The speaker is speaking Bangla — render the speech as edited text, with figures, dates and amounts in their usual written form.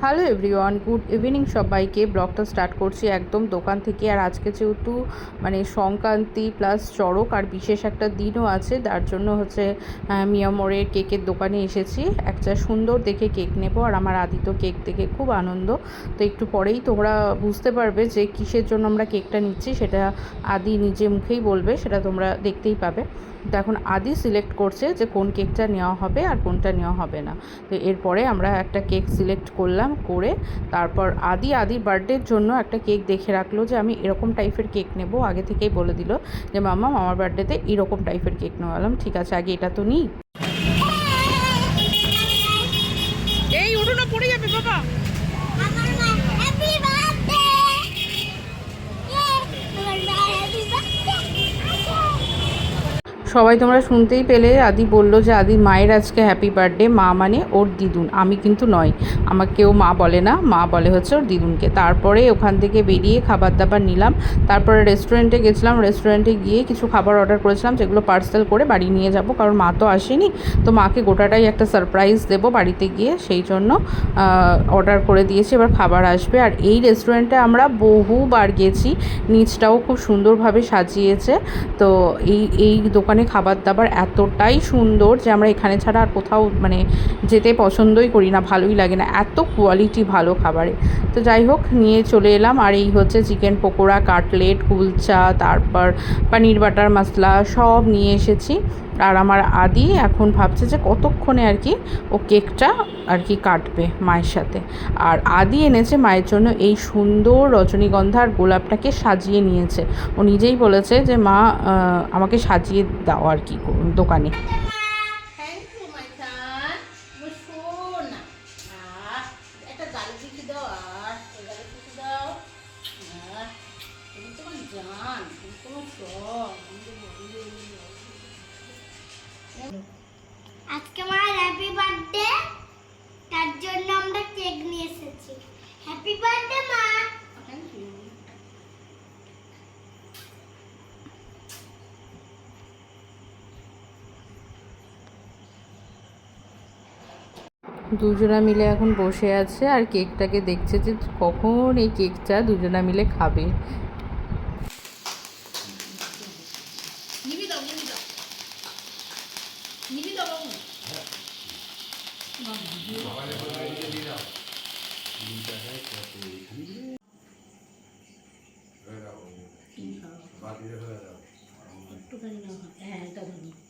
হ্যালো এভরিওয়ান, গুড ইভিনিং সবাইকে। ব্লগটা স্টার্ট করছি একদম দোকান থেকে। আর আজকে যেহেতু মানে সংক্রান্তি প্লাস চড়ক আর বিশেষ একটা দিনও আছে, তার জন্য হচ্ছে মিয়ামোড়ের কেকের দোকানে এসেছি। একটা সুন্দর দেখে কেক নেব। আর আমার আদি তো কেক দেখে খুব আনন্দ, তো একটু পরেই তোমরা বুঝতে পারবে যে কিসের জন্য আমরা কেকটা নিচ্ছি। সেটা আদি নিজে মুখেই বলবে, সেটা তোমরা দেখতেই পাবে। তো এখন আদি সিলেক্ট করছে যে কোন কেকটা নেওয়া হবে আর কোনটা নেওয়া হবে না। তো এরপরে আমরা একটা কেক সিলেক্ট করলাম, করে তারপর আদির বার্থডের জন্য একটা কেক দেখে রাখলো যে আমি এরকম টাইপের কেক নেব। আগে থেকেই বলে দিল যে মাম্মা আমার বার্থডেতে এরকম টাইপের কেক নেওয়ালাম। ঠিক আছে, আগে এটা তো নিই। এই উঠোনা পড়ে যাবে বাবা। সবাই তোমরা শুনতেই পেলে, আদি বলল যে আদির মায়ের আজকে হ্যাপি বার্থডে। মা মানে ওর দিদুন, আমি কিন্তু নয়, আমাকেও মা বলে না, মা বলে হচ্ছে ওর দিদুনকে। তারপরে ওখান থেকে বেরিয়ে খাবার দাবার নিলাম, তারপরে রেস্টুরেন্টে গেছিলাম। রেস্টুরেন্টে গিয়ে কিছু খাবার অর্ডার করেছিলাম, যেগুলো পার্সেল করে বাড়ি নিয়ে যাব, কারণ মা তো আসেনি। তো মাকে গোটাটাই একটা সারপ্রাইজ দেবো বাড়িতে গিয়ে, সেই জন্য অর্ডার করে দিয়েছি। এবার খাবার আসবে। আর এই রেস্টুরেন্টে আমরা বহুবার গেছি, নিচটাও খুব সুন্দরভাবে সাজিয়েছে। তো এই দোকানে খাবার দাবার এতটাই সুন্দর যে আমরা এখানে ছাড়া আর কোথাও মানে যেতে পছন্দই করি না, ভালোই লাগে না, এত কোয়ালিটি ভালো খাবারে। তো যাই হোক, নিয়ে চলে এলাম। আর এই হচ্ছে চিকেন পকোড়া, কাটলেট, কুলচা, তারপর পনির বাটার মশলা সব নিয়ে এসেছি। আর আমার আদি এখন ভাবছে যে কতক্ষণে আর কি ও কেকটা আর কি কাটবে মায়ের সাথে। আর আদি এনেছে মায়ের জন্য এই সুন্দর রজনীগন্ধা আর গোলাপটাকে সাজিয়ে নিয়েছে। ও নিজেই বলেছে যে মা আমাকে সাজিয়ে দাও আর কি দোকানে। আজকে আমার হ্যাপি বার্থডে, তার জন্য আমরা কেক নিয়ে এসেছি। হ্যাপি বার্থডে মা। Thank you. দুজনা মিলে এখন বসে আছে আর কেকটাকে দেখছে যে কখন এই কেকটা দুজনা মিলে খাবে। একটুখানি হ্যাঁ এটা ধরুন।